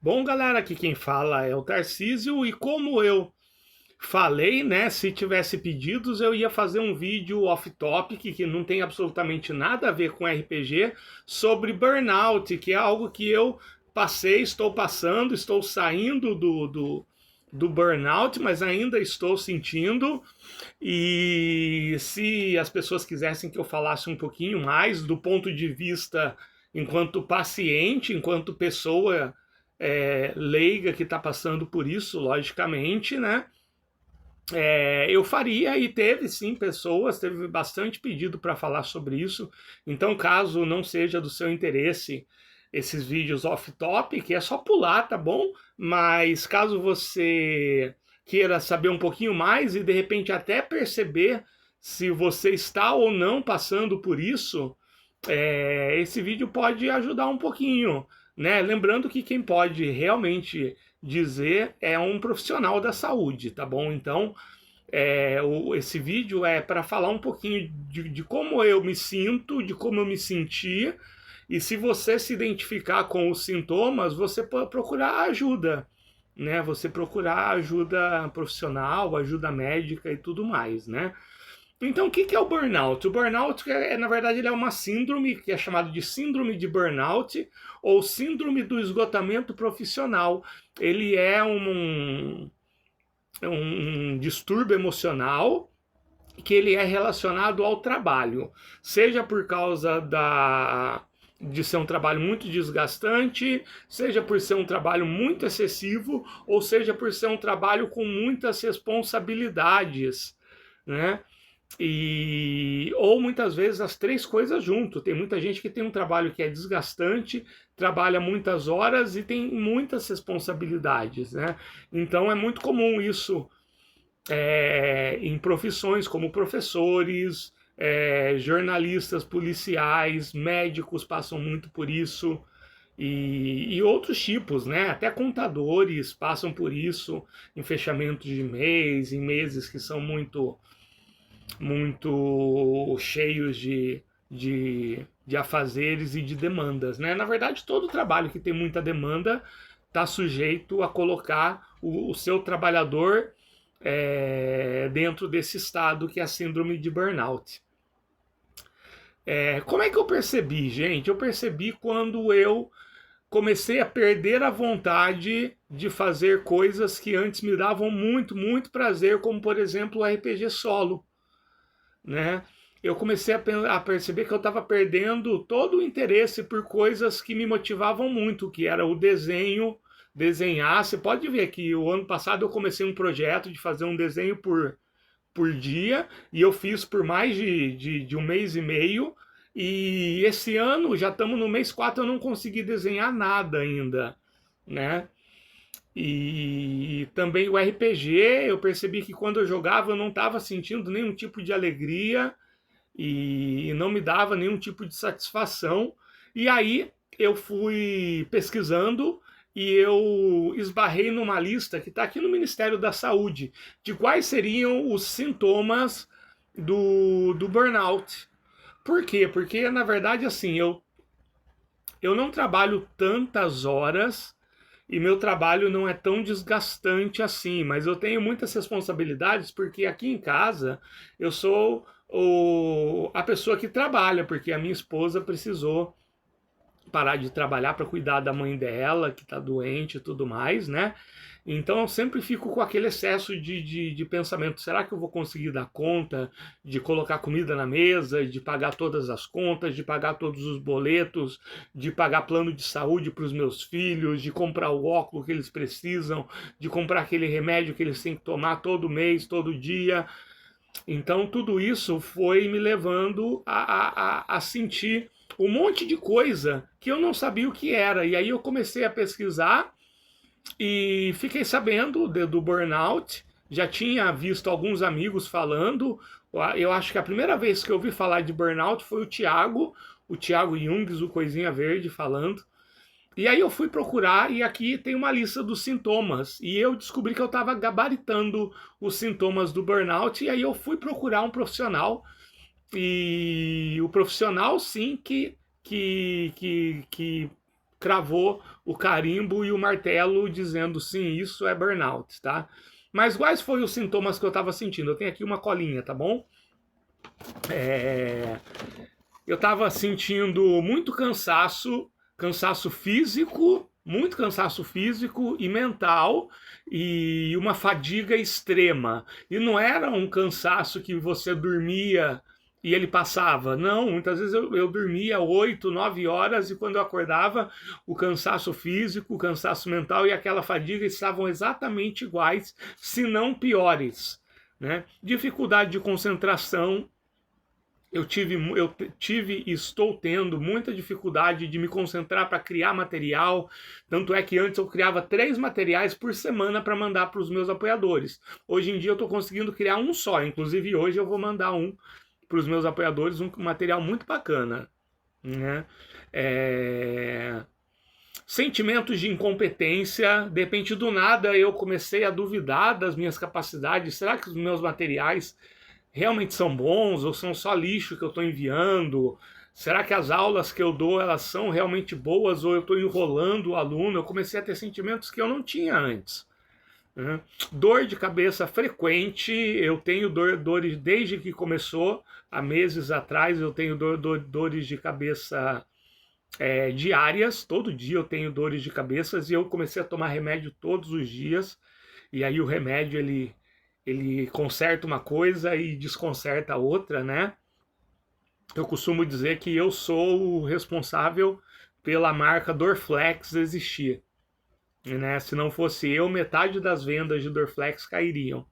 Bom, galera, aqui quem fala é o Tarcísio e como eu falei, né, se tivesse pedidos eu ia fazer um vídeo off-topic que não tem absolutamente nada a ver com RPG sobre burnout, que é algo que eu passei, estou passando, estou saindo do burnout, mas ainda estou sentindo. E se as pessoas quisessem que eu falasse um pouquinho mais do ponto de vista enquanto paciente, enquanto pessoa leiga que está passando por isso, logicamente, né? Eu faria e teve sim pessoas, teve bastante pedido para falar sobre isso. Então, caso não seja do seu interesse esses vídeos off-topic, é só pular, tá bom? Mas caso você queira saber um pouquinho mais e de repente até perceber se você está ou não passando por isso, esse vídeo pode ajudar um pouquinho, né? Lembrando que quem pode realmente dizer é um profissional da saúde, tá bom? Então, esse vídeo é para falar um pouquinho de como eu me sinto, de como eu me senti, e se você se identificar com os sintomas, você pode procurar ajuda, né? Você procurar ajuda profissional, ajuda médica e tudo mais, né? Então, o que é o burnout? O burnout, na verdade, ele é uma síndrome que é chamada de síndrome de burnout ou síndrome do esgotamento profissional. Ele é um distúrbio emocional que ele é relacionado ao trabalho, seja por causa de ser um trabalho muito desgastante, seja por ser um trabalho muito excessivo, ou seja por ser um trabalho com muitas responsabilidades, né? Ou muitas vezes as três coisas junto. Tem muita gente que tem um trabalho que é desgastante, trabalha muitas horas e tem muitas responsabilidades, né? Então é muito comum isso em profissões como professores, jornalistas, policiais, médicos passam muito por isso. E outros tipos, né? Até contadores passam por isso em fechamentos de mês, em meses que são muito cheios de afazeres e de demandas, né? Na verdade, todo trabalho que tem muita demanda está sujeito a colocar o seu trabalhador dentro desse estado que é a síndrome de burnout. Como é que eu percebi, gente? Eu percebi quando eu comecei a perder a vontade de fazer coisas que antes me davam muito, muito prazer, como por exemplo o RPG solo, né? Eu comecei a perceber que eu estava perdendo todo o interesse por coisas que me motivavam muito, que era o desenho, desenhar. Você pode ver que o ano passado eu comecei um projeto de fazer um desenho por dia, e eu fiz por mais de um mês e meio, e esse ano, já estamos no mês 4, eu não consegui desenhar nada ainda, né? E também o RPG, eu percebi que quando eu jogava eu não estava sentindo nenhum tipo de alegria e não me dava nenhum tipo de satisfação. E aí eu fui pesquisando e eu esbarrei numa lista que está aqui no Ministério da Saúde de quais seriam os sintomas do burnout. Por quê? Porque na verdade assim, eu não trabalho tantas horas e meu trabalho não é tão desgastante assim, mas eu tenho muitas responsabilidades porque aqui em casa eu sou a pessoa que trabalha, porque a minha esposa precisou parar de trabalhar para cuidar da mãe dela, que está doente e tudo mais, né? Então eu sempre fico com aquele excesso de pensamento: será que eu vou conseguir dar conta de colocar comida na mesa, de pagar todas as contas, de pagar todos os boletos, de pagar plano de saúde para os meus filhos, de comprar o óculos que eles precisam, de comprar aquele remédio que eles têm que tomar todo mês, todo dia. Então tudo isso foi me levando a sentir um monte de coisa que eu não sabia o que era. E aí eu comecei a pesquisar e fiquei sabendo do burnout. Já tinha visto alguns amigos falando. Eu acho que a primeira vez que eu ouvi falar de burnout foi o Thiago Jungs, o Coisinha Verde, falando. E aí eu fui procurar e aqui tem uma lista dos sintomas. E eu descobri que eu estava gabaritando os sintomas do burnout. E aí eu fui procurar um profissional. E o profissional, sim, que cravou o carimbo e o martelo dizendo sim, isso é burnout, tá? Mas quais foram os sintomas que eu estava sentindo? Eu tenho aqui uma colinha, tá bom? Eu estava sentindo muito cansaço, cansaço físico, muito cansaço físico e mental, e uma fadiga extrema. E não era um cansaço que você dormia e ele passava. Não, muitas vezes eu dormia 8, 9 horas e quando eu acordava, o cansaço físico, o cansaço mental e aquela fadiga estavam exatamente iguais, se não piores. Né? Dificuldade de concentração, eu tive e estou tendo muita dificuldade de me concentrar para criar material. Tanto é que antes eu criava 3 materiais por semana para mandar para os meus apoiadores. Hoje em dia eu estou conseguindo criar um só. Inclusive hoje eu vou mandar um para os meus apoiadores, um material muito bacana. Né? Sentimentos de incompetência. De repente, do nada, eu comecei a duvidar das minhas capacidades. Será que os meus materiais realmente são bons ou são só lixo que eu estou enviando? Será que as aulas que eu dou elas são realmente boas ou eu estou enrolando o aluno? Eu comecei a ter sentimentos que eu não tinha antes. Né? Dor de cabeça frequente, eu tenho dores desde que começou, há meses atrás eu tenho dores de cabeça diárias, todo dia eu tenho dores de cabeça e eu comecei a tomar remédio todos os dias, e aí o remédio ele conserta uma coisa e desconcerta a outra, né? Eu costumo dizer que eu sou o responsável pela marca Dorflex existir. Né? Se não fosse eu, metade das vendas de Dorflex cairiam.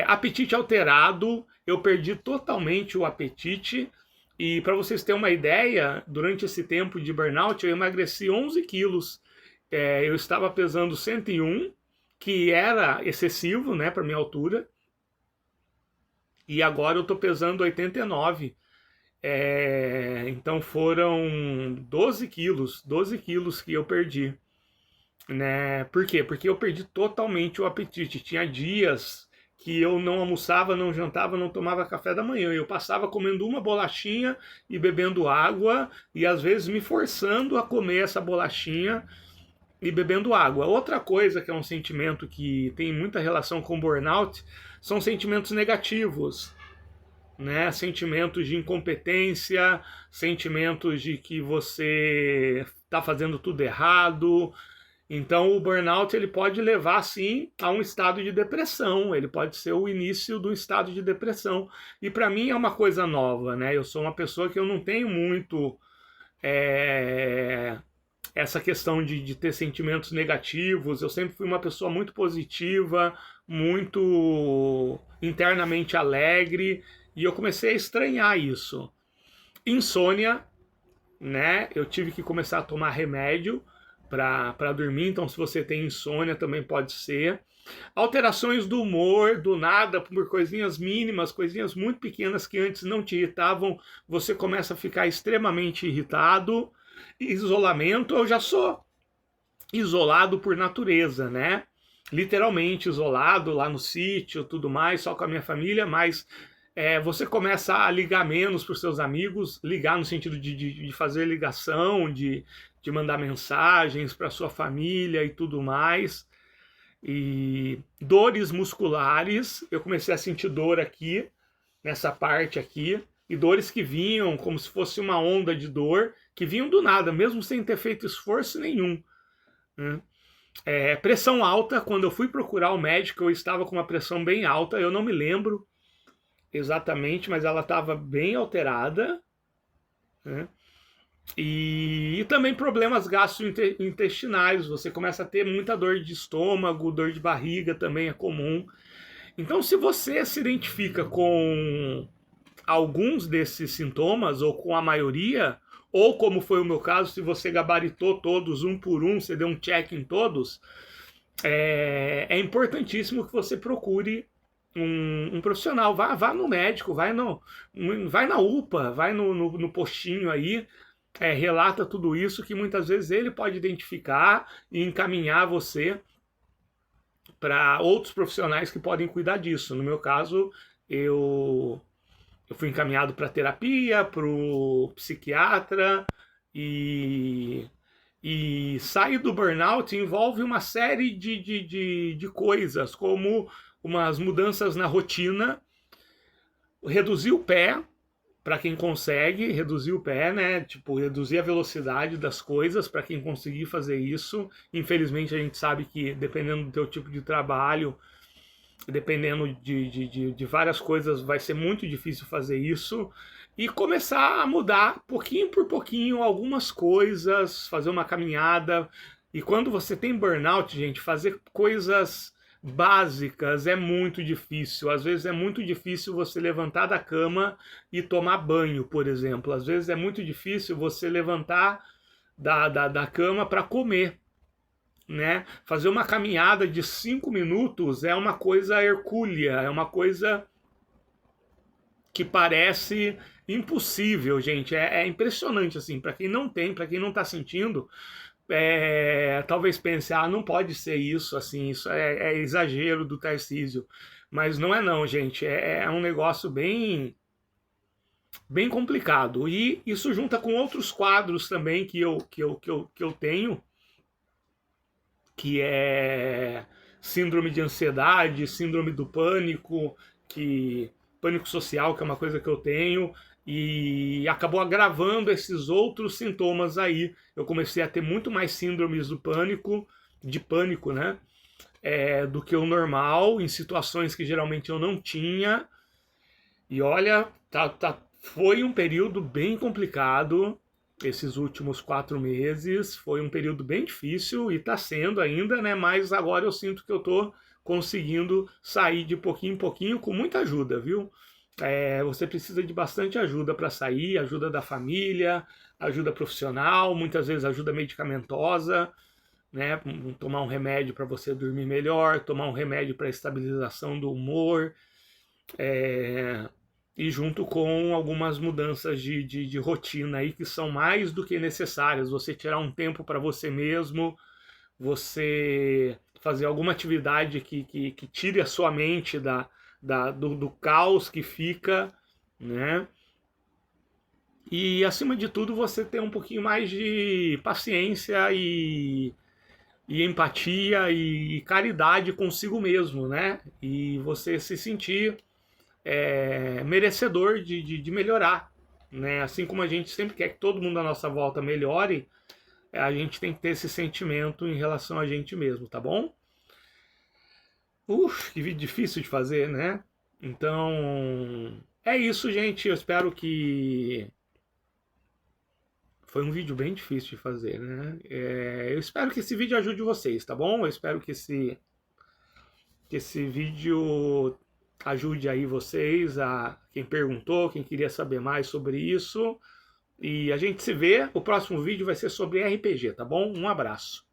Apetite alterado, eu perdi totalmente o apetite. E para vocês terem uma ideia, durante esse tempo de burnout, eu emagreci 11 quilos. Eu estava pesando 101, que era excessivo, né, para minha altura. E agora eu estou pesando 89. Então foram 12 quilos que eu perdi. Né? Por quê? Porque eu perdi totalmente o apetite. Tinha dias que eu não almoçava, não jantava, não tomava café da manhã. Eu passava comendo uma bolachinha e bebendo água, e às vezes me forçando a comer essa bolachinha e bebendo água. Outra coisa que é um sentimento que tem muita relação com burnout são sentimentos negativos. Né? Sentimentos de incompetência, sentimentos de que você está fazendo tudo errado. Então o burnout ele pode levar sim a um estado de depressão, ele pode ser o início do estado de depressão. E para mim é uma coisa nova, né? Eu sou uma pessoa que eu não tenho muito essa questão de ter sentimentos negativos. Eu sempre fui uma pessoa muito positiva, muito internamente alegre, e eu comecei a estranhar isso. Insônia, né? Eu tive que começar a tomar remédio para dormir, então se você tem insônia também pode ser. Alterações do humor, do nada, por coisinhas mínimas, coisinhas muito pequenas que antes não te irritavam, você começa a ficar extremamente irritado. Isolamento, eu já sou isolado por natureza, né? Literalmente isolado lá no sítio, tudo mais, só com a minha família, mas você começa a ligar menos para os seus amigos, ligar no sentido de fazer ligação, de mandar mensagens para sua família e tudo mais. E dores musculares, eu comecei a sentir dor aqui, nessa parte aqui, e dores que vinham como se fosse uma onda de dor, que vinham do nada, mesmo sem ter feito esforço nenhum. Né? Pressão alta, quando eu fui procurar o médico, eu estava com uma pressão bem alta, eu não me lembro exatamente, mas ela estava bem alterada. Né? E também problemas gastrointestinais, você começa a ter muita dor de estômago, dor de barriga também é comum. Então, se você se identifica com alguns desses sintomas, ou com a maioria, ou como foi o meu caso, se você gabaritou todos um por um, você deu um check em todos, é importantíssimo que você procure um profissional. Vá no médico, vai na UPA, vai no postinho aí, relata tudo isso, que muitas vezes ele pode identificar e encaminhar você para outros profissionais que podem cuidar disso. No meu caso, eu fui encaminhado para terapia, para o psiquiatra, e E sair do burnout envolve uma série de coisas, como umas mudanças na rotina, reduzir o pé, para quem consegue reduzir o pé, né? Tipo, reduzir a velocidade das coisas para quem conseguir fazer isso. Infelizmente, a gente sabe que dependendo do teu tipo de trabalho, dependendo de várias coisas, vai ser muito difícil fazer isso. E começar a mudar, pouquinho por pouquinho, algumas coisas, fazer uma caminhada. E quando você tem burnout, gente, fazer coisas básicas é muito difícil. Às vezes é muito difícil você levantar da cama e tomar banho, por exemplo. Às vezes é muito difícil você levantar da cama para comer, né? Fazer uma caminhada de 5 minutos é uma coisa hercúlea, é uma coisa que parece impossível, gente. É impressionante, assim, para quem não tem, para quem não tá sentindo, talvez pense, ah, não pode ser isso, assim, isso é exagero do Tarcísio. Mas não é não, gente. É um negócio bem complicado. E isso junta com outros quadros também que eu tenho, que é síndrome de ansiedade, síndrome do pânico, pânico social, que é uma coisa que eu tenho, e acabou agravando esses outros sintomas aí. Eu comecei a ter muito mais síndromes do pânico, de pânico, né? Do que o normal, em situações que geralmente eu não tinha. E olha, foi um período bem complicado. Esses últimos 4 meses foi um período bem difícil e está sendo ainda, né? Mas agora eu sinto que eu estou conseguindo sair de pouquinho em pouquinho com muita ajuda, viu? Você precisa de bastante ajuda para sair, ajuda da família, ajuda profissional, muitas vezes ajuda medicamentosa, né? Tomar um remédio para você dormir melhor, tomar um remédio para estabilização do humor, e junto com algumas mudanças de rotina aí que são mais do que necessárias. Você tirar um tempo para você mesmo, você fazer alguma atividade que tire a sua mente do caos que fica, né? E acima de tudo você ter um pouquinho mais de paciência e empatia e caridade consigo mesmo, né? E você se sentir merecedor de melhorar, né? Assim como a gente sempre quer que todo mundo à nossa volta melhore, a gente tem que ter esse sentimento em relação a gente mesmo, tá bom? Que vídeo difícil de fazer, né? Então, é isso, gente. Eu espero que... Foi um vídeo bem difícil de fazer, né? Eu espero que esse vídeo ajude vocês, tá bom? Eu espero que esse vídeo ajude aí vocês, a quem perguntou, quem queria saber mais sobre isso. E a gente se vê. O próximo vídeo vai ser sobre RPG, tá bom? Um abraço.